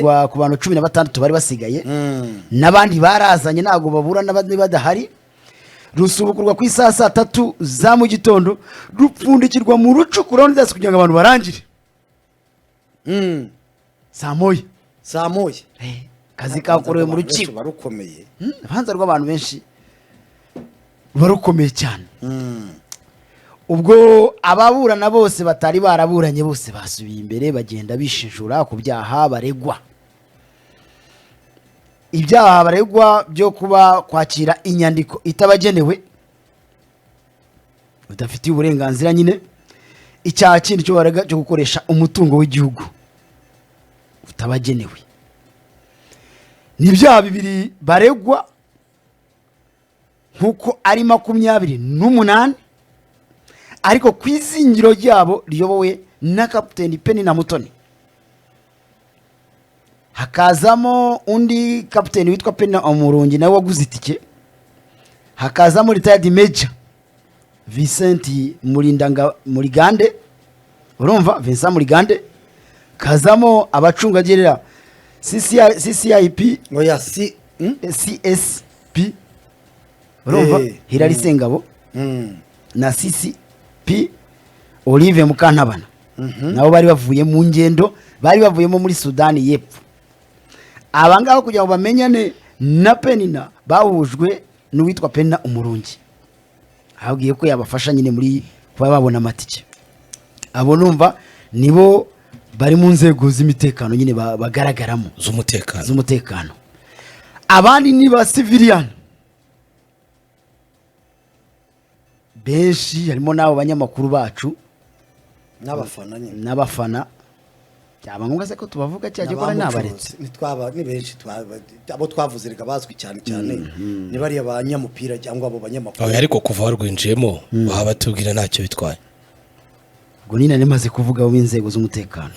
barekurwa ku bantu 16 bari basigaye n'abandi barazanye nago babura n'abandi badahari rusubukurwa ku isaha 3 za mu gitondo rupfundikirwa mu rucukura ndetse kugira ngo abantu barangire saa moya kazi kakorewe mu rukiko barukomeye abanza rw'abantu benshi barukomeye cyane ubwo ababurana bose batari baraburanye bose basubiye imbere bagenda bishinjura ku byaha baregwa ibyaha baregwa byo kuba kwakira inyandiko itabagenewe udafitiye uburenganzira nyine icyaha kindi cyo barega cyo gukoresha umutungo w'igihugu utabagenewe n'ibyaha bibiri baregwa nkuko ari 28 ariko kwizingiro ryabo riyobowe na Captain Penny na Mutoni hakazamo undi Captain witwa Penny Omurungi nawe waguze itike hakazamo retired major Vincent Murigande urumva Vincent Murigande kazamo abacungagerera CCIP oya CSP urumva Hilary Sengabo na CCP Olive Mukantabana nabo bari bavuye mu ngendo bari bavuyemo muri Sudani y'Epfo abangaho kugira ngo bamenyane na Penina bahujwe n'uwitwa Penina Umurungi abwiye ko yabafasha nyine muri kuba babona amatike abo numva nibo bari mu nzego z'imitekano nyine bagaragaramo z'umutekano abandi ni ba civilian benshi harimo nabo banyamakuru bacu n'abafana cyaba ngombwa se ko tubavuga cyaje ko nabaretse ni benshi abo twavuze reka bazwi cyane ni bari abanyamupira cyangwa abo banyamakuru ariko kuva warwinjiyemo baba batubwira ntacyo bitwaye ubwo nina nemaze kuvuga abo inzego z'umutekano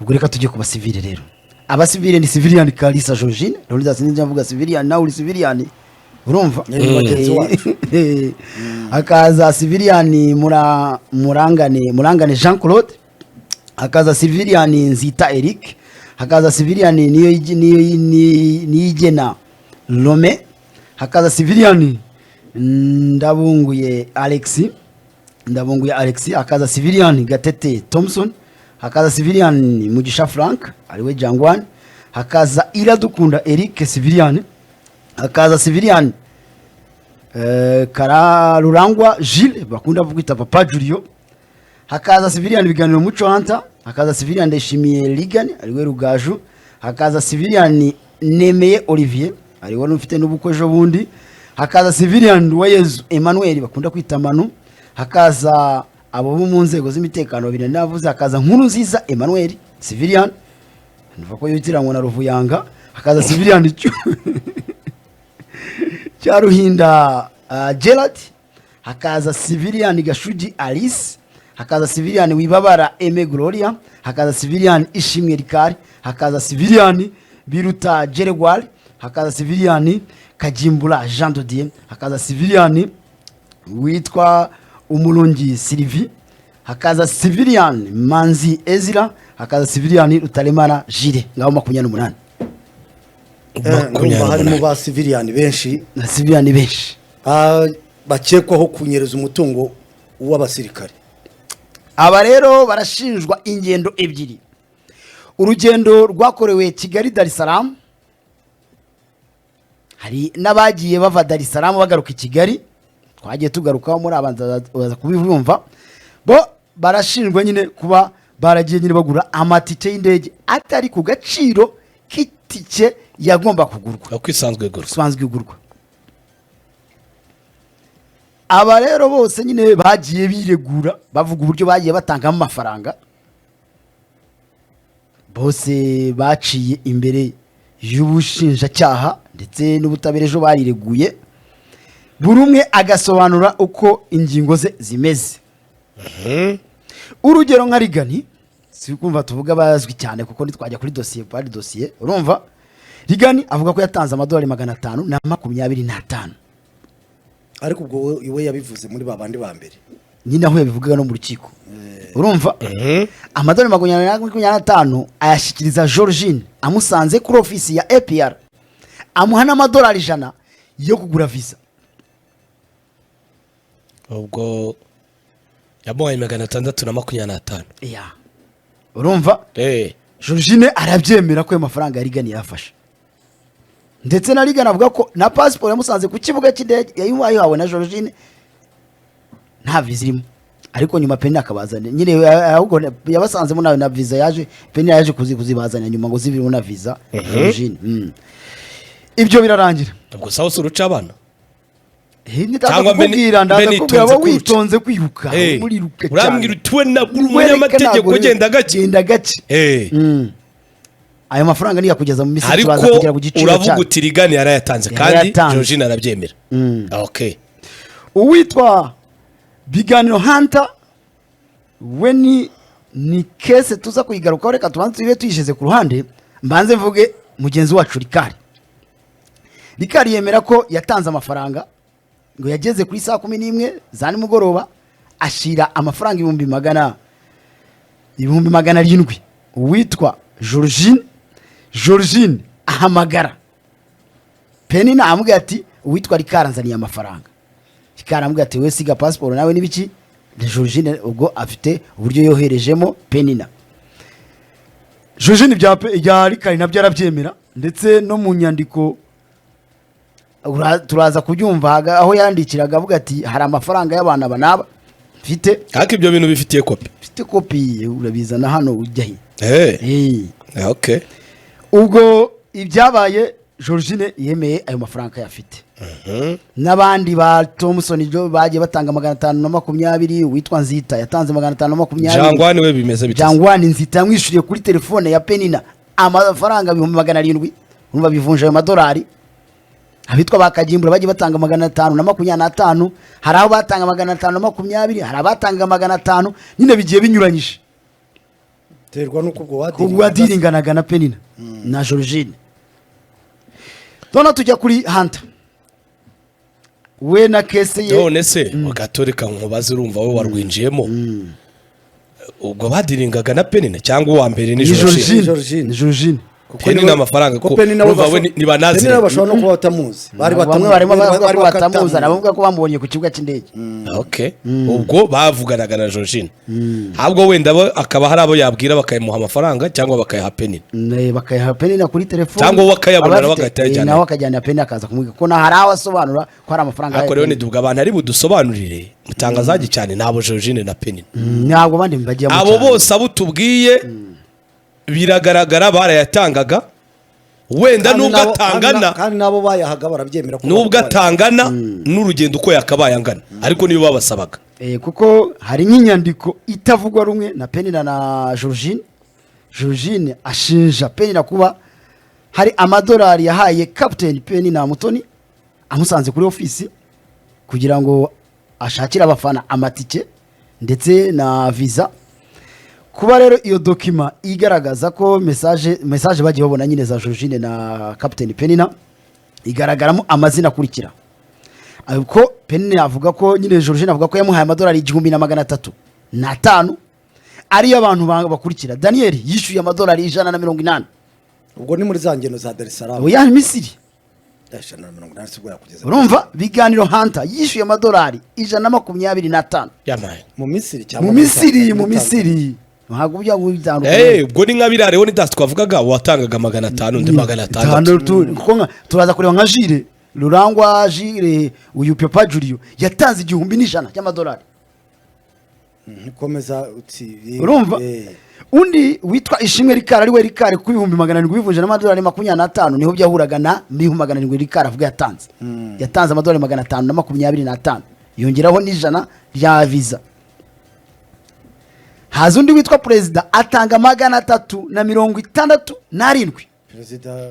ubwo reka tujye ku basivile rero abasivile ni civilian Kalisa Georgine Lolida sinjya mvuga civilian nawe uri civilian urumva akaza civilian murangane Jean Claude hakaza civilian Nzita Eric hakaza civilian niyigena Lome hakaza civilian Ndabunguye Alex hakaza civilian Gatete Thompson hakaza civilian Mugisha Frank ariwe Jangwan hakaza Iradukunda Eric civilian hakaza civilian Kararurangwa Gilles bakunda kwita Papa Julio hakaza civilian Biganiro Muco Hanta hakaza civilian Ndeshimiye Ligan ariwe Rugaju hakaza civilian Nemeye Olivier ariwe n'ufite n'ubukojo bundi hakaza civilian Wayezu Emmanuel bakunda kwita Manu hakaza abo mu nzego z'imitekano babiri navuze hakaza Nkuru Nziza Emmanuel civilian nvuga ko yitiranwa na Ruvuyanga hakaza civilian Charuhinda Gerard hakaza civilian Gashuji Alice hakaza civilian Wibabara Eme Gloria hakaza civilian Ishimwe Rikari hakaza civilian Biruta Jeregwal hakaza civilian Kajimbula Jean Dodier hakaza civilian witwa Umulungi Sylvie hakaza civilian Manzi Ezra hakaza civilian Rutaremara Jire ngaho 28 harimo ba civilian benshi na civilian benshi bakekwaho kunyereza umutungo w'abasirikare aba rero barashinjwa ingendo ebyiri urugendo rwakorewe Kigali Dar es Salaam hari nabagiye bava Dar es Salaam bagaruka Kigali twagiye tugarukaho muri abanza kubivumva bo barashinjwa nyine kuba baragiye nyine bagura amatike y'indege atari ku gaciro kitike yagomba kugurwa kwisanzwe igurwa aba rero bose nyine bagiye biregura bavuga uburyo bagiye batangamo amafaranga bose baciye imbere y'ubushinjacyaha ndetse n'ubutabera ejo barireguye buri umwe agasobanura uko ingingo ze zimeze urugero nka Rigani si kumva tuvuga bazwi cyane kuko nitwajya kuri dosiye urumva Rigani avuga ko yatanze amadolari 525 ariko ubwo iwe yabivuze muri babandi ba mbere nyine aho yabivugaga no mu rukiko urumva amadolari 225 ayashyikiriza Georgine amusanze kuri ofisi ya APR amuha n'amadolari 100 yo kugura visa ubwo yamuhaye 625 urumva Georgine arabyemera ko ayo mafaranga ya Rigani yafashe ndetse na Rigani avuga ko na passport yamusanze ku kibuga cy'indege yayihawe na Georgine nta visa irimo ariko nyuma Penina akabazana nyine ahubwo yabasanzemo nawe na visa yaje Penina yaje kuzibazanya nyuma ngo zibirimo na visa Georgine ibyo birarangira ubwo sawa uruca abana cyangwa mbere ndaza kubwira abo witonze kwiruka muri ruke cyane urambwira utwe na umunyamategeko genda gake ayo mafaranga niya kugeza mu misiri turaza kugira ku giciro cyane uravuga uti Rigani yarayatanze kandi Georgine arabyemera okay uwitwa Biganiro Hunter we ni kese tuza kuyigarukaho reka tubanze turibe tuyisheze ku ruhande mbanze mvuge mugenzi wacu Rikari yemera ko yatanze amafaranga ngo yageze kuri saa 11 za nimugoroba ashira amafaranga 700 uwitwa Georgine ahamagara Penina amubwira ati uwitwa Rikari anzaniye amafaranga Rikari amubwira ati we siga passport nawe nibiki Georgine ubwo afite uburyo yoherejemo Penina Georgine bya Rikari nabyo arabyemera ndetse no mu nyandiko turaza kubyumva aho yandikiraga avuga ati hari amafaranga y'abana banaba mfite ariko ibyo bintu bifitiye kopi urabizana hano ujyahe okay ubwo ibyabaye Georgine yemeye ayo mafaranga yafite n'abandi ba Thompson jo bagiye batanga 520 witwa Nzita yatanze 520 Jangwani we bimeze bitse Jangwani Nzita yamwishyuriye kuri telefone ya Penina amafaranga 700 urumva bivunja ayo madolari abitwa bakagimbura bagiye batanga 525 hari aho batanga 520 hari abatanga 500 nyine bigiye binyuranyije terwa nuko ubwo wadiringanaga na Penina na Georgine dona tujya kuri Hunter we na kese ye none se ugatoreka nkubaze urumva we warwinjiyemo ubwo badiringaga na Penina cyangwa uwa mbere ni Georgine Penina amafaranga ko urumva we nibanazi Penina bashobora no kuba batamuzi bari batamuzi nabavuga ko bamubonye ku kibuga cy'indege okay ubwo bavuganaga na Georgine ahubwo wenda akaba hari abo yabwira bakayimuha amafaranga cyangwa bakayaha Penina bakayaha Penina kuri telefone cyangwa wakayabona bagahita nawe akajyana Penina akaza kumwiga ko na hari aho asobanura ko hari amafaranga ariko rero nidubwa abantu ari budusobanurire mutangazaje cyane nabo Georgine na Penina ntabwo bandi mbagiye mu abo bose abutubwiye biragaragara barayatangaga wenda nubwo atangana kandi nabo bayahaga barabyemera ko nubwo atangana n'urugendo uko yakabaye angana ariko niyo babasabaga kuko hari nk'inyandiko itavugwa rumwe na Penina na Georgine ashinja Penina kuba hari amadolari yahaye Captain Penina Mutoni amusanze kuri ofisi kugira ngo ashakire abafana amatike ndetse na visa kuba rero iyo document igaragaza ko message bagiye babona nyine za Georgine na Captain Penina igaragaramo amazina akurikira ariko Penina avuga ko nyine Georgine avuga ko yamuhaye amadolari 1305 ari abantu bakurikira Daniel yishyuye amadolari 180 ubwo ni muri za ngeno za Dar es Salaam oya Misiri 180 sigura kugeza urumva Biganiro Hunter yishyuye amadolari 125 yamaye mu Misiri cyangwa mu Misiri ntabwo bujya bujyana ubwo ni nka birareho ni dasi twavugaga watangaga 500 ndi 500 kuko turaza kureba nka Jire Rurangwa Jire uyu Papa Julio yatanze 1,100 cy'amadolari komeza uti urumva undi witwa Ishimwe Rikari ari we Rikari ku 700 bivunje n'amadolari 25 niho byahuraga na 700 Rikari avuga yatanze amadolari 525 yongeraho n'ijana rya visa haza undi witwa Perezida atanga 367 Perezida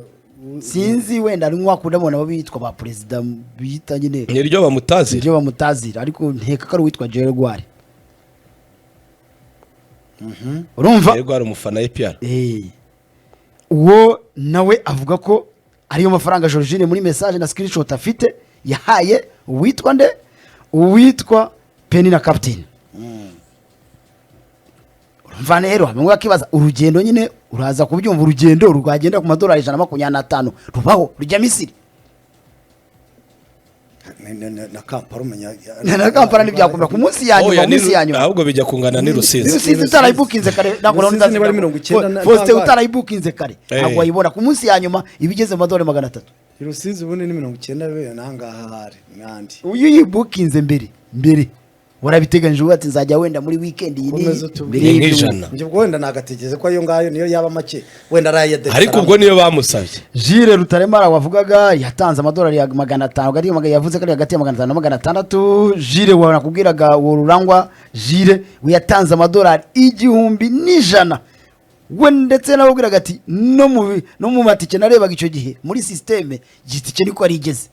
sinzi wenda ari mwakunda bona babitwa ba Perezida bita nyine niryo bamutazira ariko nteka ko ari witwa Gerard urumva Gerard umufana APR uwo nawe avuga ko ariyo mafaranga Georgine muri message na screenshot afite yahaye uwitwa Penina Captain mva rero bamwe bakibaza urugendo nyine uraza kubyumva urugendo rwagenda ku madolari 125 rubaho rujya Misiri na Kampala umenya na Kampala ntibyakomera ku munsi yanyuma ahubwo bijya kungana ni Rusizi utarayibukinze kare ntabwo Faustin utarayibukinze kare ntabwo wayibona ku munsi yanyuma ibigeze mu madolari 300 Rusizi ubundi ni 90 nangaha hari nandi uyu yibukinze mbere warabiteganyije ubu ati nzajya wenda muri weekend iyi mbere y'ijana njye ubwo wenda nagategeze ko ayo ngayo niyo yaba make wenda arayede ariko ubwo niyo bamusabye Jire Rutaremara wavugaga yatanze amadolari ya 500 gari yavuze ko ari hagati ya 500 na 600 Jire wanakubwiraga ururangwa Jire yatanze amadolari 1,100 we ndetse nababwiraga ati no mu matike narebaga icyo gihe muri systeme gitike niko ari igeze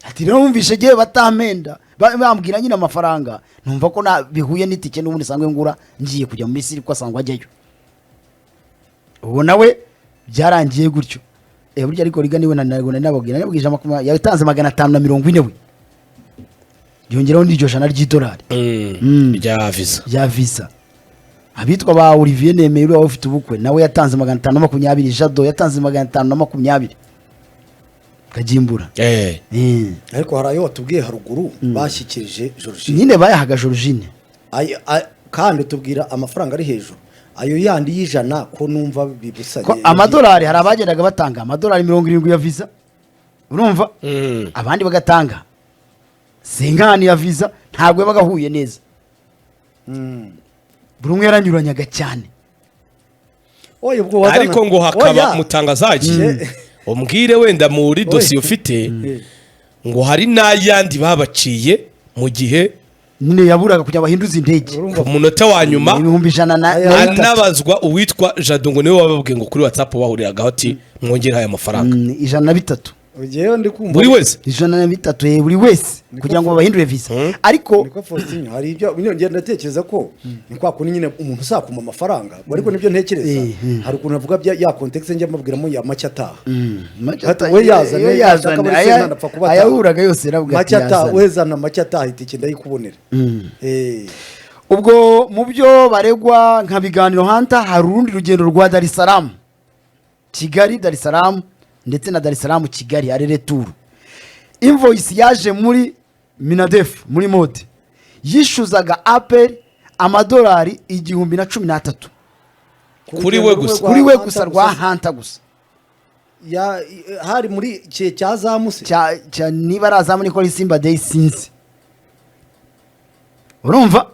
ati rero mumvishe gihe batamenda bambwira nyine amafaranga numva ko bihuye n'itike n'ubundi sangwe ngura ngiye kujya mu Misiri ko asangwa ajyayo ubu nawe byarangiye gutyo burya ariko riga niwe nababwira yatanze 540 we yongeraho n'iryo jana ry'idolari rya visa abitwa ba Olivier Nemeye waba ufite ubukwe nawe yatanze 520 Jado yatanze 520 kajimbura ariko harayo watubwiye haruguru bashyikirije Georgine nyine bayahaga Georgine kandi tubwira amafaranga ari hejuru ayo yandi y'ijana ko numva bibusanye amadolari hari abagendaga batanga amadolari 70 ya visa urumva abandi bagatanga sengani ya visa ntabwo bagahuye neza buri umwe yaranyuranyaga cyane ariko ngo hakaba mutangazaji umbwire wenda muri dosiye ufite ngo hari n'ayandi babaciye mu gihe nyine yaburaga kujya bahinduza indege ku munota wa nyuma anabazwa uwitwa Jado ngo niwe wababwiye ngo kuri WhatsApp bahuriraga ati mwongere aya mafaranga 103 ugiyeyo ndi kumva buri wese 103 buri wese kugira ngo babahindure visa ariko niko Faustin hari ibyo ngenda ndatekereza ko ni kwa kuni nyine umuntu usakuma amafaranga ariko nibyo ntekereza hari ukuntu avuga ya context njye mabwiramo ya macyata we yazane ayahuraga yose rabwa macyata wezana macyata itike ndayikubonera ubwo mu byo baregwa nka biganiro hanta hari urundi rugendo rwa Dar es Salaam Kigali Dar es Salaam ndetse na Dar es Salaam Kigali ari retour invoice yaje muri Minadef muri mode yishuzaga Apple amadolari 1,013 kuri we gusa rwa hanta gusa ya hari muri cya zamuse cya niba arazamu niko Simba Day sinzi urumva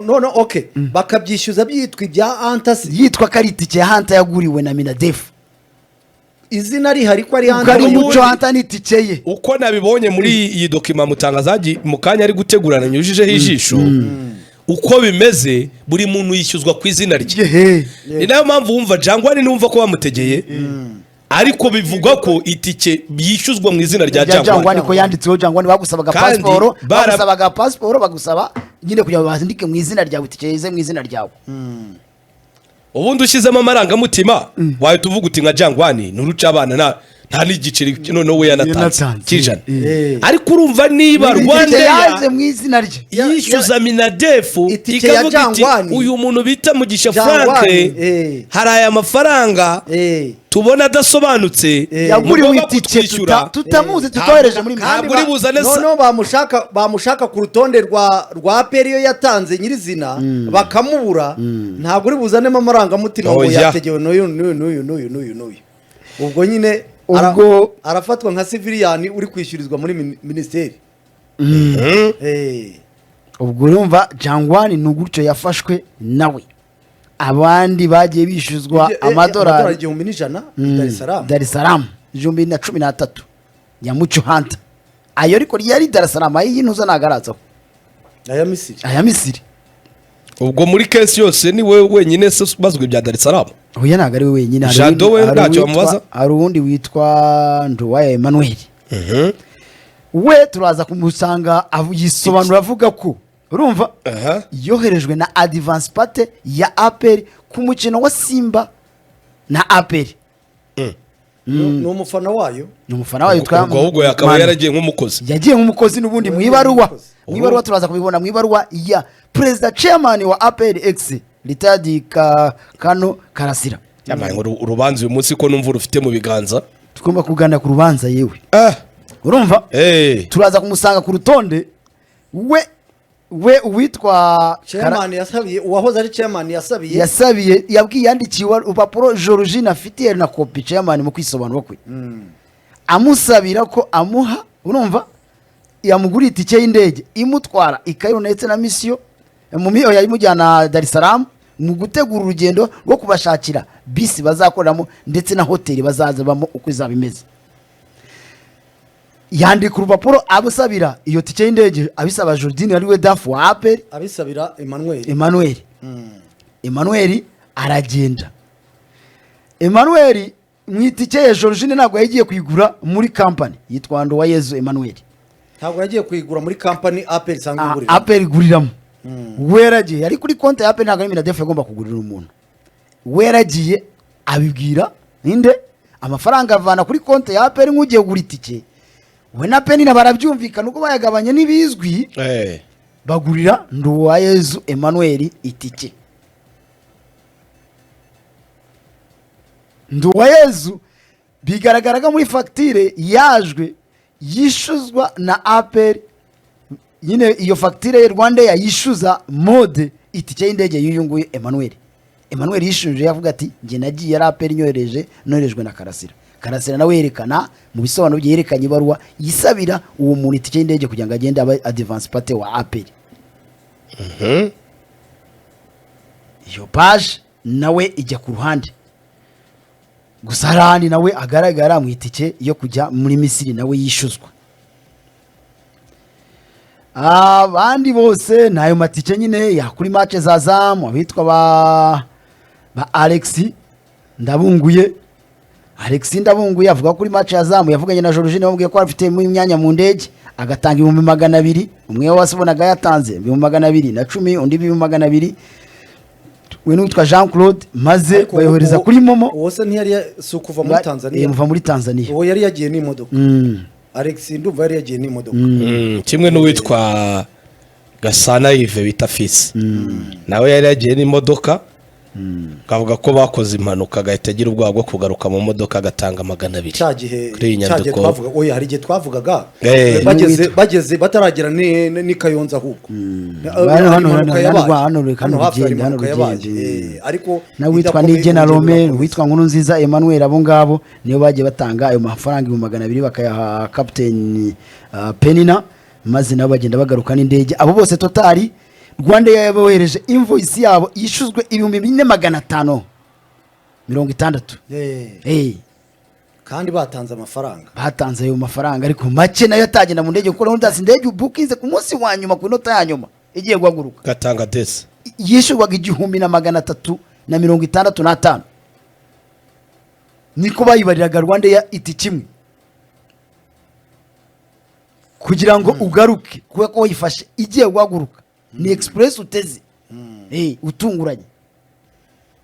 no okay bakabyishyuza byitwa ibya Antas yitwa karitike ya hanta yaguriwe na Minadef izina rihari ko ari hanta ari muco hanta nitike ye uko nabibonye muri iyi document mutangazaji mu kanya ari gutegurana nyujijeho ijisho uko bimeze buri muntu yishyuzwa ku izina rye ni nayo mpamvu wumva Jangwani numva ko bamutegeye ariko bivugwa ko itike yishyuzwa mu izina rya Jangwani ko yanditseho Jangwani bagusabaga passport bagusaba nyine kugira bazindike mu izina ryawe itike yeze mu izina ryawe ubundi ushyizemo amarangamutima waye tuvuga uti nka Jangwani nuruca abana nta n'igiceri noneho we yanatanze kijana ariko urumva niba Rwanda yaje mu izina rye yishyuza Minadef ikavuga iti uyu muntu bita Mugisha Frank hari aya mafaranga tubona adasobanutse yaguriwe itike tutamuzi tutohereje muri ntabwo uri buzane no bamushaka ku rutonde rwa periyo yatanze nyirizina bakamubura ntabwo uri buzanemo amarangamutima ngo yategewe n'uyu ubwo nyine arafatwa nka civilian uri kwishyurizwa muri ministeri ubwo urumva Jangwani n'ugutyo yafashwe nawe abandi bagiye bishyuzwa amadolari 1,100 Dar es Salaam 2013 ya muco hanta ayo ariko yari Dar es Salaam ayintuza nagaratso aya Misiri ubwo muri case yose ni wewe wenyine bazwe bya Dar es Salaam oya naga ari wenyine Jado we ntacyo bamubaza hari undi witwa Nduwaya Emmanuel we turaza kumusanga yisobanura avuga ko urumva yoherejwe na advance pate ya Apple ku mukino wa Simba na Apple ni umufana wayo ubwo yakaba yaragiye nk'umukozi n'ubundi mu ibaruwa turaza kubibona mu ibaruwa ya President Chairman wa Apple X retired Kano Karasira. Yamaye urubanza uyu munsi ko numva rufite mu biganza. Tugomba kuganira ku rubanza yewe. Urumva? Turaza kumusanga ku rutonde we uwitwa chairman yasabiye uwahoze ari chairman yasabiye yabwiye yandikiwe urupapuro Georgine afitiye na copy chairman mu kwisobanura kwe. Amusabira ko amuha urumva yamugura itike y'indege imutwara ikairo ndetse na mission mu miyo yayimujyana Dar es Salaam mu gutegura urugendo rwo kubashakira bisi bazakoramo ndetse na hoteli bazazabamo uko izabimeze. Yandika urupapuro abusabira iyo tike y'indege abisaba Jordan ari we dafu wa APR abisabira Emmanuel aragenda. Emmanuel mwitike ya Jordan ntabwo yagiye kuyigura muri company yitwa Nduwayezu Emmanuel. Ntabwo yagiye kuyigura muri company APR sanga igurira. APR iguriramo. Weragiye ari kuri konti ya APR ntabwo ari def yagomba kugurira umuntu. Weragiye abibwira ninde amafaranga avana kuri konti ya APR nk'ugiye kugura itike. We na Penina barabyumvikana uko bayagabanye n'ibizwi bagurira Nduwayezu Emmanuel itike. Nduwayezu bigaragaraga muri facture yajwe yishuzwa na APR nyine iyo facture ya Rwanda yayishuza mode itike y'indege y'uyunguye Emmanuel yishuje yavuga ati nge nagiye ari APR nyorejwe na Karasira nawe yerekana mu bisobanuro byerekanye ibaruwa yisabira uwo muntu itike y'indege kugira ngo agende aba advance party wa APR. Iyo page nawe ijya ku ruhande gusa harandi nawe agaragara mu itike yo kujya muri Misiri nawe yishuzwa. Abandi bose nayo matike nyine ya kuri match za Azam abitwa ba Alexis Ndabunguye avuga kuri match ya Azam yavuganye na Georgine bamubwiye ko afite mu myanya mu ndege agatanga 200,000 umwe wasibonaga yatanze 210 undi 200 we n'utwa Jean Claude maze bayohereza kuri Momo wose ntiyari sukuva muri Tanzania muva muri Tanzania uwo yari yagiye n'imodoka Alex ndumva yari yagiye n'imodoka kimwe n'uwitwa Gasana Yves bita Fils nawe yari yagiye n'imodoka kavuga ko bakoze impanuka agahita agira ubwoba bwo kugaruka mu modoka agatanga 200 cyagihe twavuga oya hari igihe twavugaga bageze bataragera ni Kayonza ahubwo ariko nawe witwa Nigena Rome witwa Nkuru Nziza Emmanuel abo ngabo niyo bagiye batanga ayo mafaranga 200 bakayaha Captain Penina maze nabo bagenda bagaruka n'indege abo bose totali Rwanda yabohereje invoice yabo yishuzwe 4,560 kandi batanze amafaranga ayo mafaranga ariko make nayo atagenda mu ndege kuko n'undasi indege ubukinze ku munsi wa nyuma ku nota ya nyuma igiye guhaguruka gatanga desi yishurwaga 1,365 niko bayibariraga Rwanda ya iti kimwe kugira ngo ugaruke kuba ko yifashe igiye guhaguruka ni express uteze utunguranye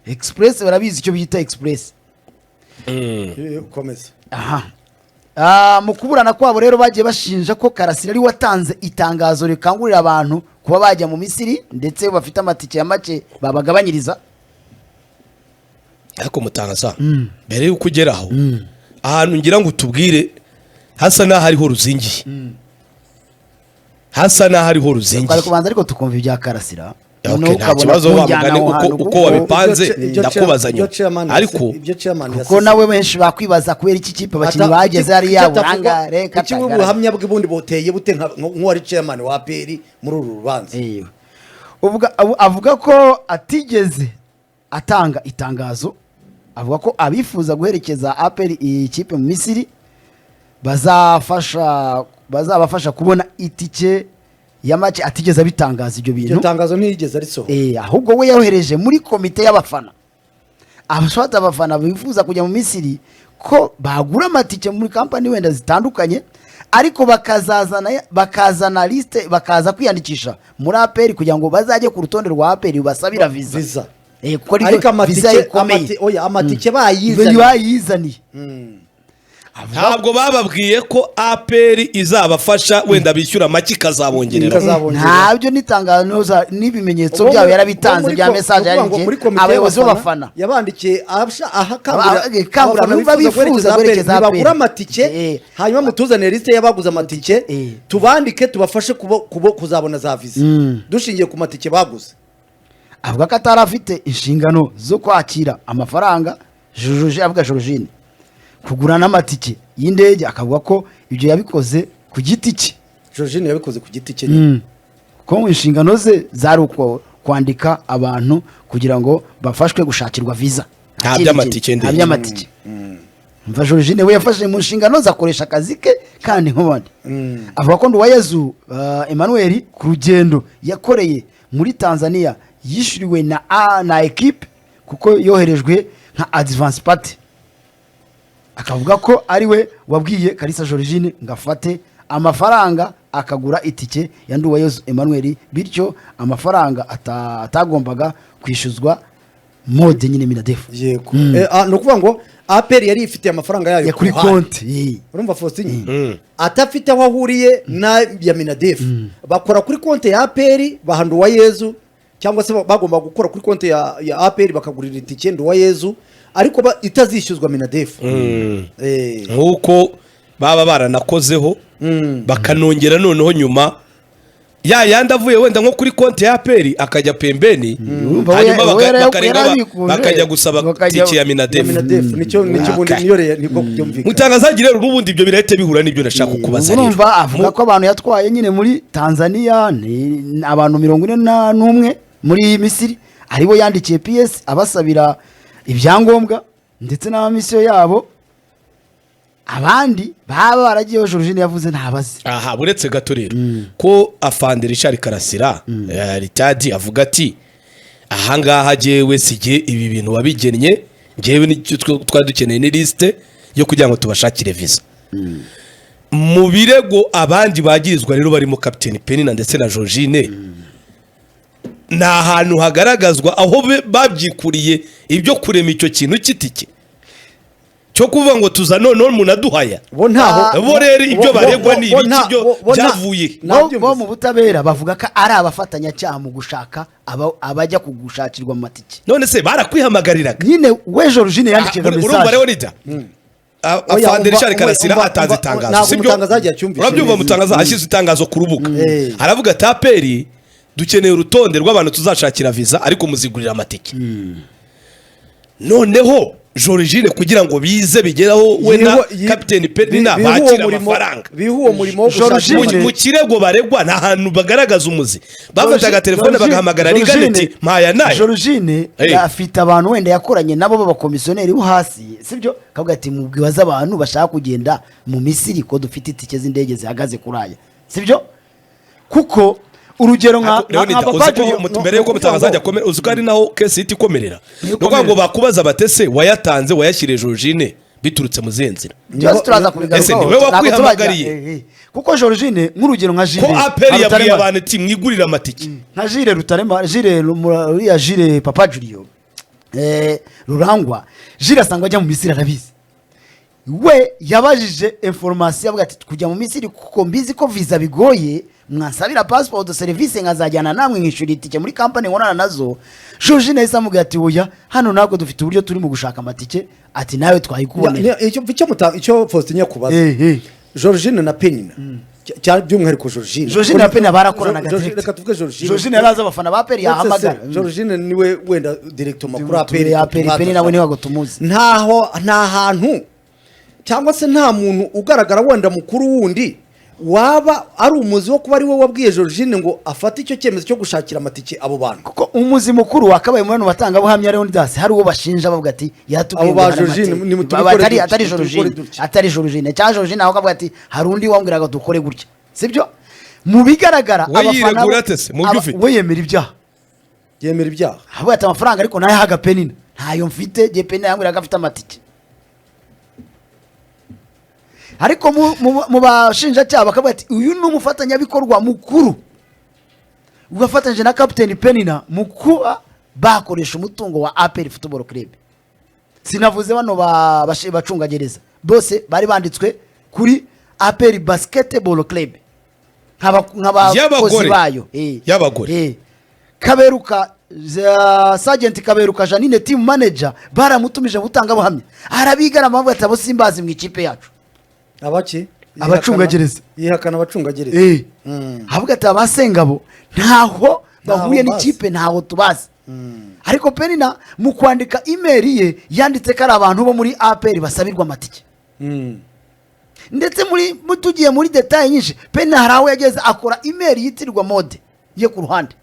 express barabizi icyo bita express komeza mu kuburana kwabo rero bagiye bashinja ko Karasira ari watanze itangazo rikangurira abantu kuba bajya mu Misiri ndetse bafite amatike ya make babagabanyiriza ariko mutangaza mbere yuko ugeraho ahantu ngira ngo tubwire hasa naho hariho ruzingiye twari kubanza ariko tukumva ibya Karasira nta kibazo wamugane uko wabipanze ndakubaza nyuma ariko kuko nawe benshi bakwibaza kubera iki kipe abakinnyi bageze ari yabo rangare kimwe mu buhamya bw'ubundi boteye bute nk'uwari chairman wa APR muri uru rubanza avuga ko atigeze atanga itangazo avuga ko abifuza guherekeza APR ikipe mu Misiri bazabafasha kubona itike ya match atigeze bitangaza ibyo bintu. Iyo tangazo ntiyigeze arisoho. Ahubwo we yohereje muri komite y'abafana. Abashwata abafana bifuza kujya mu Misiri ko bagura amatike muri company wenda zitandukanye ariko bakazana liste bakaza kwiyandikisha muri APR kugira ngo bazaje ku rutonde rwa APR basabira visa. Kuko visa ikomeye. Oya amatike bayizaniye. ntabwo bababwiye ko APR izabafasha wenda bishyura make ikazabongerera. Ntabyo nitangaza n'ibimenyetso byabo yarabitanze bya message yanjye abayobozi b'abafana yabandikiye kangura numva bifuza gwerekeza APR bagura amatike hanyuma mutuzanire liste y'abaguze amatike tubandike tubafashe kuzabona za visa dushingiye ku matike baguze. Avuga ko atarafite inshingano zo kwakira amafaranga avuga Jorojine kugura n'amatike y'indege, akavuga ko ibyo yabikoze ku giti cye. Jorojine yabikoze ku giti cye ko mu inshingano ze zari uko kwandika abantu kugira ngo bafashwe gushakirwa visa nta by'amatike ndege. Mva Jorojine we yafashe mu nshingano zakoresha akazi ke kandi nk'abandi. Avuga ko Nduwayezu Emmanuel ku rugendo yakoreye muri Tanzania yishuriwe na equipe kuko yoherejwe nka advance party, akavuga ko ari we wabwiye Kalisa Jorojine ngafate amafaranga akagura itike ya Nduwayezu Emmanuel, bityo amafaranga atagombaga kwishuzwa mode nyine Minadefu. Yego no kuvuga ngo APR yari ifite amafaranga yayo kuri konti. Urumva Faustin atafite aho ahuriye na ya Minadefu bakora kuri konti ya APR bahanduwayezu, cyangwa se bagomba gukora kuri konti ya APR bakagurira itike Nduwayezu ariko itazishyuzwa Minadefu. Nkuko baba baranakozeho bakanongera noneho nyuma yandi avuye wenda nko kuri konti ya APR akajya pembeni hanyuma bakajya gusaba tike ya Minadefu. Nicyo niko byumvikana. Mutangazaji rero n'ubundi ibyo birahite bihura n'ibyo nashaka kubaza rero. Urumva avuga ko abantu yatwaye nyine muri Tanzania ni abantu 41 muri Misiri aribo yandikiye PS abasabira ibyangombwa ndetse n'amamisiyo yabo, abandi baba baragiye Jorojine yavuze ntabazi. Aha buretse gato rero ko afande Richard Karasira Ritadi avuga ati ahangaha jewe sije ibi bintu wabigennye, jewe nicyo twadukeneye ni liste yo kugira ngo tubashakire visa. Mu birego abandi bagirizwa rero barimo Captain Penina ndetse na Jorojine na hantu hagaragazwa aho babyikuriye ibyo kurema icyo kintu kitike cyo kuvuga ngo tuza none umuntu aduhaya bo ntaho bo rero ibyo baregwa ni ibiki byo byavuye bo mu butabera bavuga ko ari abafatanya cyaha mu gushaka abajya kugushakirwa mu matike. None se barakwihamagariraga nyine we Jorojine yandikiye message urumva rero nida afande Richard Karasira atanze itangazo sibyo urabyumva mutangaza ashyize itangazo ku rubuga aravuga ati APR dukeneye urutonde rw'abantu tuzashakira visa ariko muzigurira amatike. Noneho Jorojine kugira ngo bize bigeraho we na Captain Penina bakira amafaranga bihuwo murimo wo gushakira mu kirego baregwa na hantu bagaragaza umuzi bafataga telefone bagahamagara Riganeti mpaya nayo. Jorojine afite abantu wenda yakoranye nabo b'abakomisiyoneri bo hasi sibyo, kavuga ati mubwibaza abantu bashaka kugenda mu Misiri ko dufite itike z'indege zihagaze kuraya sibyo, kuko urugero nka mbere yuko mutangazaje akomera uzukari naho case iti komerera nuko ngo bakubaza batese wayatanze wayashire Jorojine biturutse mu zenzira just turaza kubigaruka niwe wakwihamagariye kuko Jorojine nk'urugero nka Jire ko APR yabwiye abantu ati mwigurira amatike nka Jire Rutarema Jire Papa Julio Rurangwa Jire asanga ajya mu Misiri arabizi we yabajije information avuga ati kujya mu Misiri kuko mbizi ko visa bigoye mwansabira passport de service nkazajyana namwe nkishura itike muri company nkorana nazo. Jorojine yasa muga ati oya hano ntabwo dufite uburyo turi mu gushaka amatike ati nawe twayikubonera icyo Faustin yakubaza Jorojine na Penina cyane by'umwihariko Jorojine na Penina barakoranaga reka tuvuge Jorojine yaraza abafana ba APR yahamagara Jorojine niwe wenda director makuru APR Penina we niwe agotumuzi nta hantu cyangwa se nta muntu ugaragara wenda mukuru wundi waba ari umuzi wo kuba ari we wabwiye Jorojine ngo afate icyo cyemezo cyo gushakira amatike abo bantu, kuko umuzi mukuru wakabaye mu bantu batanga buhamya rero ndase hari uwo bashinja bavuga ati yatubwiye abo ba Jorojine ni mutubikore atari Jorojine cyangwa Jorojine aho kavuga ati hari undi wambwiraga dukore gutya sibyo. Mu bigaragara abafana we yemera ibyaha abo ati amafaranga ariko nayo haga Penina ntayo mfite je Penina yambwiraga afite amatike ariko mu bashinja cyaha bakavuga ati uyu ni umufatanyabikorwa mukuru ugafatanyije na Captain Penina mu kuba bakoresha umutungo wa APR Football Club sinavuze bano bacungagereza bose bari banditswe kuri APR Basketball Club nk'abakozi bayo y'abagore. Kaberuka Sergeant Kaberuka Janine team manager baramutumije gutanga buhamya arabigarama bavuga ati abo simbazi mu ikipe yacu abacungagereza yihakana abacungagereza havuga ati abasengabo ntaho bahuye n'ikipe ntaho tubazi. Ariko Penina mu kwandika email ye yanditse ko ari abantu bo muri APR basabirwa amatike. Ndetse tugiye muri detail nyinshi Penina haraho yageze akora email yitirwa mode ye ku ruhande.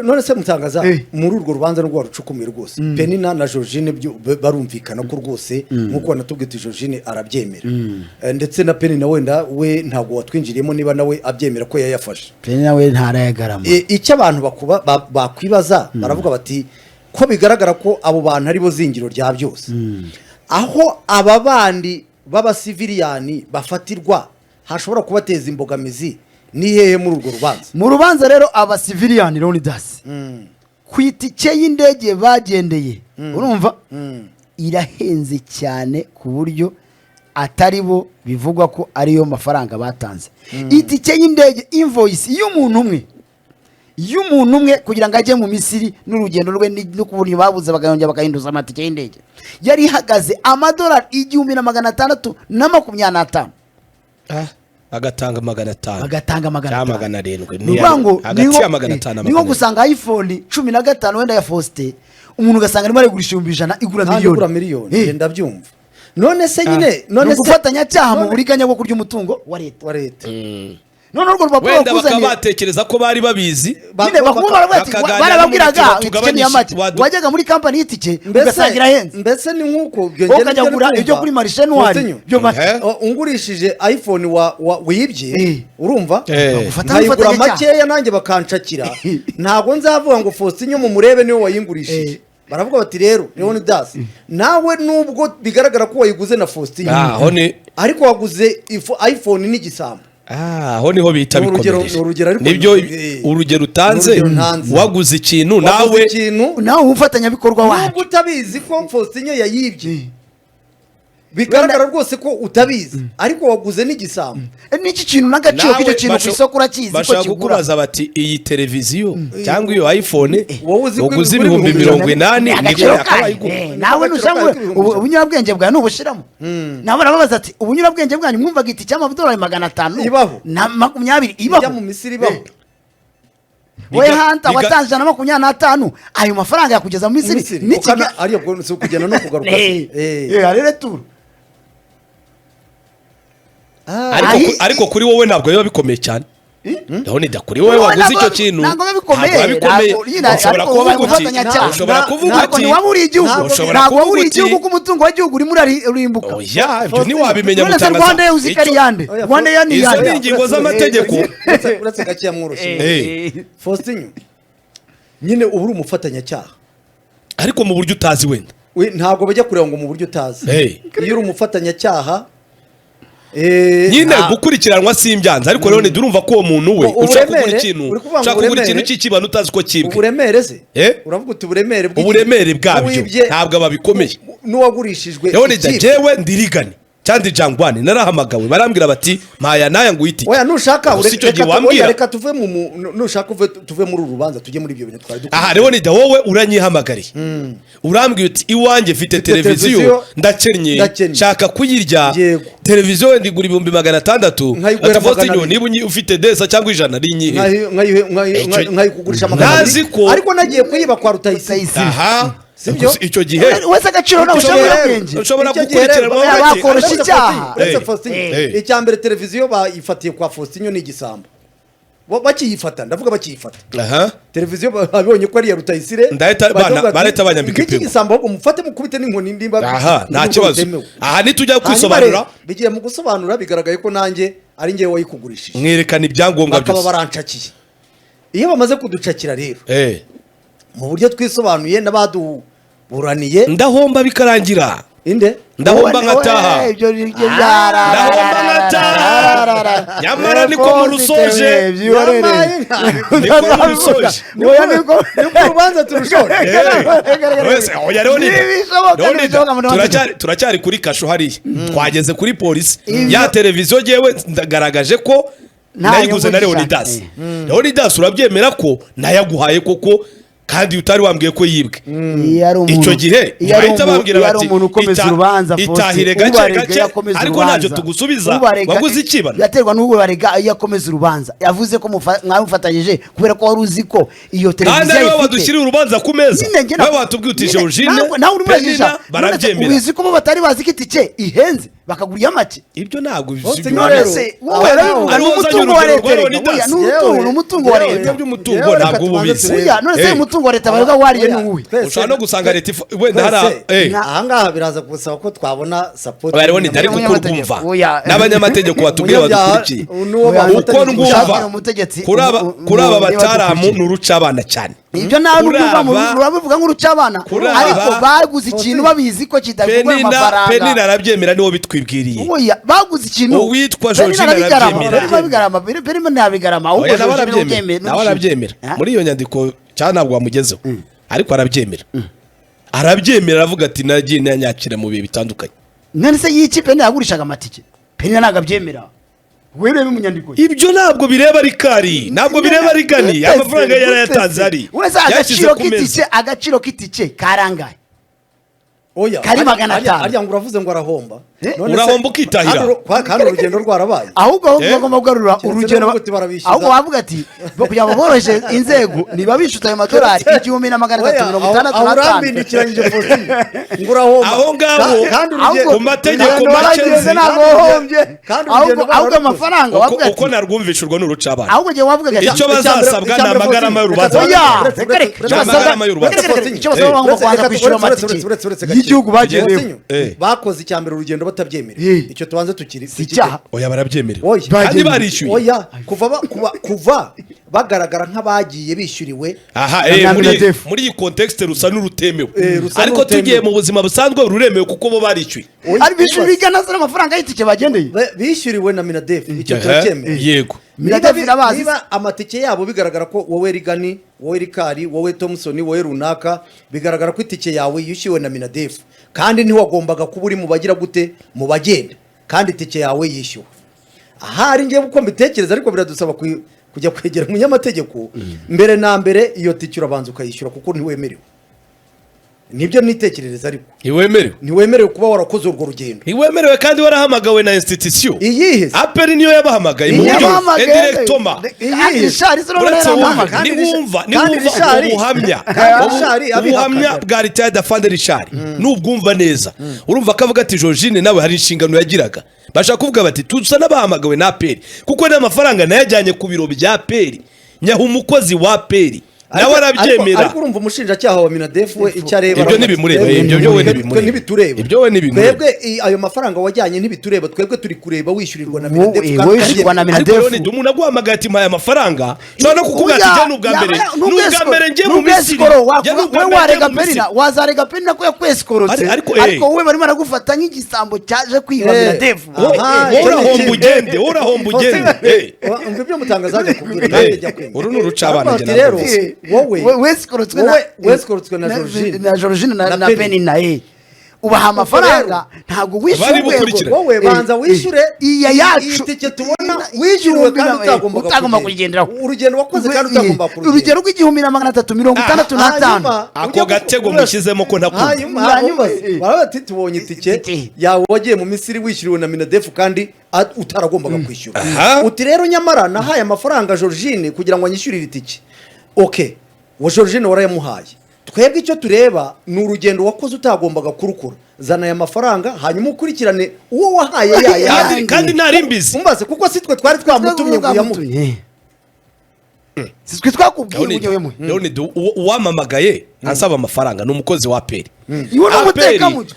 None se mutangaza muri urwo rubanza rwo rucukumira rwose Penina na Georgine barumvikana ko rwose nkuko natubwite Georgine arabyemera ndetse na Penina wenda we ntago watwinjiriyemo niba nawe abyemera ko yayafashe. Penina we ntarayagarama icyo abantu bakwibaza baravuga bati ko bigaragara ko abo bantu ari bo zingiro rya byose aho aba bandi b'abasiviliyani bafatirwa hashobora kubateza imbogamizi ni hehe muri urwo rubanza. Mu rubanza rero abasiviliyani Leonidas ku itike y'indege bagendeye urumva irahenze cyane ku buryo atari bo bivugwa ko ariyo mafaranga batanze. Itike y'indege invoice y'umuntu umwe kugira ngo ajye mu Misiri n'urugendo rwe no kuburyo babuze bagayongera bakahinduza amatike y'indege yari ihagaze $625 agatanga 500 agatanga 700 nubango niho gusanga iPhone 15 wenda ya Faustin umuntu ugasanga arimo arigurisha 100 igura miliyoni ndabyumva. None se nyine none gufatanya cyaha mu buriganya bwo kurya umutungo wa leta none urwo rupapuro wenda bakabatekereza ko bari babizi nyine barababwiraga ikeni ya make wajyaga muri company y'itike ugasangira henze mbese ni nkuko ukajya gura ibyo kuri marché noir byo ungurishije iPhone wibye urumva ngayigura makeya nanjye bakanshakira ntago nzavuga ngo Faustin mu murebe niwe wayingurishije. Baravuga bati rero Leonidas nawe nubwo bigaragara ko wayiguze na Faustin ariko waguze iPhone n'igisambo. Aho niho bita bikomeje nibyo urugero utanze waguze ikintu nawe ufatanya bikorwa wacu nubwo utabizi ko Faustin yayibye bigaragara rwose ko utabizi ariko waguze n'igisambo n'iki kintu n'agaciro k'icyo kintu ku isoko urakizi ko kigura. Kubaza bati iyi televiziyo cyangwa iyo iPhone waguze ibihumbi 80 niko yakabayigura nawe nushangwe ubunyurabwenge bwawe nubushiramo nawe barabaza ati ubunyurabwenge bwanyu mwumvaga iti cyama $500 ibaho na 20 ibaho mu Misiri ibaho we hanta watanze na 25 ayo mafaranga yakugeza mu Misiri nikana ariyo kugenda no kugaruka arere tu ariko kuri wowe ntabwo biba bikomeye cyane. Leonidas kuri wowe waguze icyo kintu ntabwo bikomeye ushobora kuvuga uti ntabwo waburi igihugu ku mutungo w'igihugu urimo urimbuka ibyo ntiwabimenya mutangaza Rwanda uzikari yande Rwanda yani yande izo ingingo z'amategeko uretse gakiya mworoshye Faustin nyine uburi umufatanyacyaha ariko mu buryo utazi wenda ntabwo bajya kureba ngo mu buryo utazi iyo uri umufatanyacyaha nyine gukurikiranwa simbyanza ariko rero ndurumva ko uwo muntu we ushaka kugura ikintu cy'ikibano utazi ko kibwe uburemere se uravuga uti uburemere bwabyo ntabwo ababikomeye n'uwagurishijwe Leonidas jewe ndirigane cyandi Jangwane narahamagawe barambwira bati mpaya naya nguiti oya nushaka reka tuve nushaka tuve muri urubanza tujye muri ibyo bintu twari dukora. Aha Leonidas wowe uranyihamagariye urambwira uti iwanjye mfite televiziyo ndakennye shaka kuyirya televiziyo ndigura 600 atavose niba ufite desa cyangwa 100 rinyihe nkayikugurisha amagana ariko nagiye kuyiba kwa Rutayisire. Aha icyo gihe wese agaciro nawe ushobora gukurikiranwa bakoroshya icyaha. Icyambere televiziyo bayifatiye kwa Faustin n'igisambo bakiyifata ndavuga bakiyifata televiziyo babonye ko ari ya Rutayisire bareta banyambika iki gisambo ahubwo mufate mukubite n'inkoni ndimba nta kibazo. Aha nitujya kwisobanura bigiye mu gusobanura bigaragaye ko nanjye ari ngiye wayikugurishije mwerekana ibyangombwa byose bakaba barancakiye. Iyo bamaze kuducakira rero mu buryo twisobanuye n'abaduburaniye ndahomba bikarangira inde ndahomba nkataha ndahomba nkataha nyamara niko murusoje niko murusoje urubanza turushoje turacyari kuri kasho hariya twageze kuri polisi ya televiziyo jewe ndagaragaje ko nayiguze na Leonidas urabyemera ko nayaguhaye koko kandi utari wambwiye ko yibwe icyo gihe bahita bambwira bati itahire gake gake ariko ntacyo tugusubiza waguze ikibana yaterwa n'ubwo barega iyo akomeza urubanza yavuze ko mwamufatanyije kubera ko wari uzi ko iyo televiziyo kandi ariwe badushyiriye urubanza ku meza nawe watubwiye uti Georgine Penina barabyemera ubizi ko bo batari bazi ko itike ihenze bakagura make ibyo ntabwo umutungo wa leta by'umutungo ntabwo ububizi none se umutungo wa leta bavuga wariye n'uwe ushobora no gusanga leta wenda hari ahangaha biraza gusaba ko twabona support bariho ntari kuko urwumva n'abanyamategeko batubwiye badukurikiye uko ndwumva kuri aba bataramu n'uruca abana cyane ibyo nawe urabivuga nk'uruca abana ariko baguze ikintu babizi ko kidagurwa amafaranga Penina arabyemera niwo bitwibwiriye baguze ikintu uwitwa Georgine arabyemera Penina ntabigarama ahubwo nawe arabyemera muri iyo nyandiko cyane ntabwo wamugezeho ariko arabyemera aravuga ati nagiye nanyakira mu bihe bitandukanye none se yici Penina yagurishaga amatike Penina ntabwo abyemera werebe mu nyandiko ibyo ntabwo bireba rikari ntabwo bireba rigani amafaranga yarayatanze ari agaciro k'itike karangaye oya kari 500 arya ngo uravuze ngo arahomba urahomba ukitahira kandi urugendo rwarabaye ahubwo bagomba kugarura urugendo ahubwo bavuga ati kugira ngo boroje inzego niba bishuta ayo madolari 1365 urambindikiranyije Faustin ngo urahomba aho ngabo ku mategeko makenze ahubwo amafaranga wavuga uko narwumvishurwa n'uruca abana ahubwo je wavuga ati icyo bazasabwa ni amagarama y'urubanza icyo basabwa ngo kwanza kwishura amatike y'igihugu bagenewe bakoze icyambere urugendo batabyemera icyo tubanze tukiri icyaha oya barabyemera kandi barishyuye oya kuva bagaragara nk'abagiye bishyuriwe muri iyi context rusa n'urutemewe ariko tugiye mu buzima busanzwe ruremewe kuko bo barishyuye ari bishyuriwe igana amafaranga y'itike bagendeye bishyuriwe na Minadef icyo turacyemeye yego niba amatike yabo bigaragara ko wowe Rigani wowe Rikari wowe Thompson wowe runaka bigaragara ko itike yawe yishyuwe na Minadef kandi ntiwagombaga kuba uri mu bagira gute mu bagenda kandi itike yawe yishyuwe ahari ngiye uko mbitekereza ariko biradusaba kujya kwegera umunyamategeko mbere na mbere iyo tike urabanza ukayishyura kuko ntiwemerewe nibyo nitekerereza ariko ntiwemerewe kuba warakoze urwo rugendo ntiwemerewe kandi warahamagawe na institution iyihe aperi niyo yabahamagaye mu buryo indirectoma ubuhamya bwa Retired Defender Richard n'ubwumva neza urumva akavuga ati Georgine nawe hari inshingano yagiraga bashaka kuvuga bati tusa n'abahamagawe na aperi kuko n'amafaranga nayajyanye ku biro bya aperi nyaha umukozi wa aperi nawe arabyemera ariko urumva umushinjacyaha wa Minadef we icyo areba ibyo ntibimureba ibyo we ntibimureba ibyo we ntibimureba twebwe ayo mafaranga wajyanye ntibitureba twebwe turi kureba wishyurirwa na Minadef ariko umuntu aguhamagaye ati mpaye amafaranga nshobora no kukubwira ati jya n'ubwa mbere njye mu Misiri we warega Penina wazarega Penina ko yakwesikorotse ariko wowe barimo baragufata nk'igisambo cyaje kwiba Minadef urahomba ugende umva ibyo mutangazaje kubwira nanjye jya kwemera uru n'uruca abana rero wowe wesikorutswe na Georgine na Penina ubaha amafaranga ntabwo wishyuye wowe banza wishyure iya yacu itike tubona wishyuwe kandi utagomba kugenderaho urugendo wakoze kandi utagomba kurugenda urugero rw'1365 ako gatego mushyizemo ko hanyuma bati tubonye itike yawe wagiye mu Misiri wishyuriwe na Minadef kandi utaragombaga kwishyura uti rero nyamara nahaye amafaranga Georgine kugira ngo anyishyurire itike okay wa Georgine warayamuhaye twebwe icyo tureba ni urugendo wakoze utagombaga kurukura zana aya mafaranga hanyuma ukurikirane uwo wahaye kandi ntari mbizi umbaze kuko si twe twari twamutumye ngo yamuhe si twe twakubwiye ngo yemwe uwamamagaye ansaba amafaranga ni umukozi wa aperi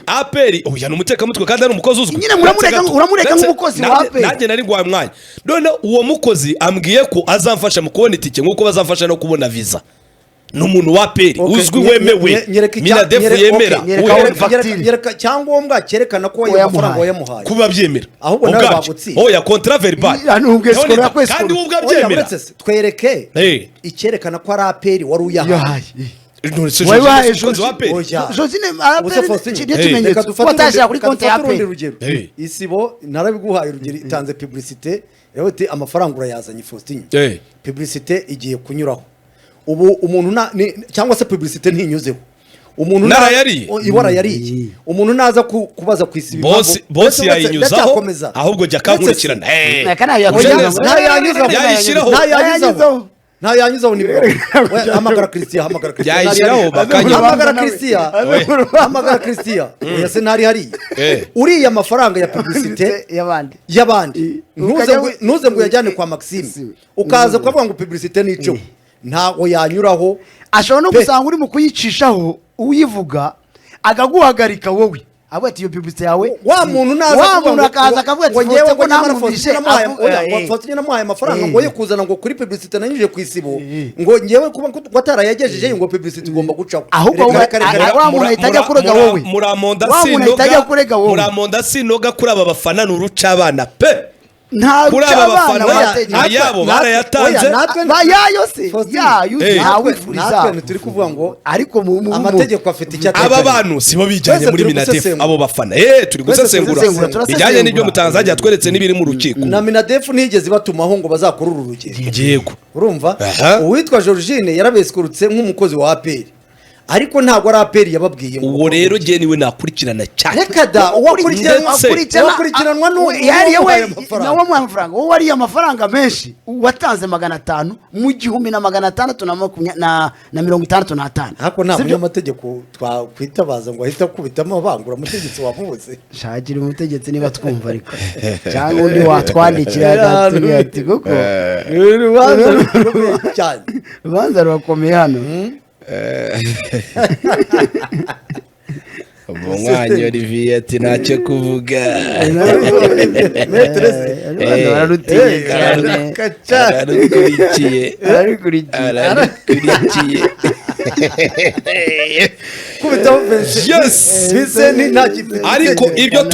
aperi oya ni umutekamutwe kandi ari umukozi uzwi nyine uramureka nk'umukozi wa aperi nanjye nari ngwaye mwanya none uwo mukozi ambwiye ko azamfasha mu kubona itike nk'uko bazamfasha no kubona visa ni umuntu wa peri uzwi wemewe minadefu yemera nyereka cyangombwa cyerekana ko ayo mafaranga wayamuhaye kuba byemera ahubwo nawe bagutsinda oya kontra verbal kandi ubwo abyemera twereke icyerekana ko ari aperi wari uyahaye isibo narabiguhaye urugero itanze publicité yawe amafaranga urayazanye Faustin publicité igiye kunyuraho ubu umuntu cyangwa se publicité ntinyuzeho umuntu ibora yariye umuntu naza kubaza kwisiba boss yayinyuzaho ahubwo jya kankurikirana nta yanyuzaho ni hamagara Christian yayishyiraho hamagara Christian oya se ntari hari uriya amafaranga ya publicité y'abandi ntuze ngo yajyane kwa Maxime ukaza kuvuga ngo publicité nico ntago yanyuraho ashobora no gusanga uri mu kuyicishaho uyivuga agaguhagarika wowe avuga ati iyo publicité yawe wa muntu naza akaza akavuga ati ngewe ko namufishe wafatanye namuhaye amafaranga ngo ye kuzana ngo kuri publicité nanyuje ku isibo ngo ngewe kuba watarayagejeje ngo publicité igomba gucaho ahubwo wa muntu itajya kurega wowe muramonda sinoga kuri aba bafana n'uruca abana pe nta bafana ayabo barayatanze bayayo se natwe turi kuvuga ngo ariko amategeko afite icyo aba bantu sibo bijyanye muri Minadefu abo bafana turi gusesengura bijyanye n'ibyo mutangazaji yatweretse n'ibiri mu rukiko na Minadefu ntigeze batumaho ngo bazakora uru rugendo yego urumva uwitwa Georgine yarabeskurutse nk'umukozi wa APR ariko ntabwo ari aperi yababwiye uwo rero je niwe nakurikirana cyane reka da wakurikiranwa yari nawe mu amafaranga uwo wari amafaranga menshi watanze 500 mu 1665 hako nta munyamategeko twakwitabaza ngo ahita kubitamo bangura umutegetsi wamubuze shagira umutegetsi niba twumva ariko cyangwa undi watwandikira gaturi ati kuko rubanza rwakomeye hano umwanya Olivier ati ntacyo kuvuga ararukurikiye ariko ibyo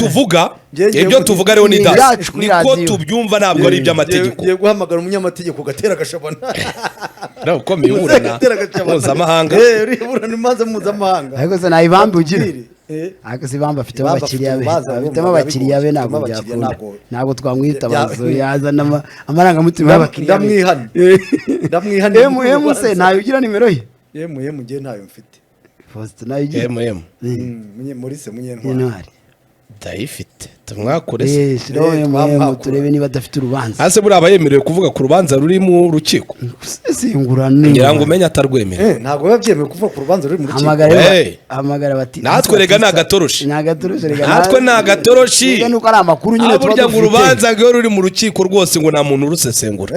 tuvuga rero ni dasi niko tubyumva ntabwo ari iby'amategeko ugiye guhamagara umunyamategeko ugatera agashabana nawe ukomeye uburana mpuzamahanga uburana imanza mpuzamahanga ariko se nayibambe ugira ariko se bamba afitemo abakiriya be ntabwo byakunda ntabwo twamwita bazo yazana amarangamutima y'abakiriya ndamwihana se nayo ugira nimero ye ngiye ntayo mfite Faustin nayo ugira muri se munyentwari ndayifite tumwakure se turebe niba adafite urubanza hase buri abayemerewe kuvuga ku rubanza ruri mu rukiko singurane ngira ngo umenye atarwemera ntabwo babyemewe kuvuga ku rubanza ruri mu rukiko hamagara bati natwe rega ni agatoroshi natwe ni agatoroshi nuko ari amakuru nyine tuba dufite urubanza ngo ruri mu rukiko rwose ngo nta muntu urusesengura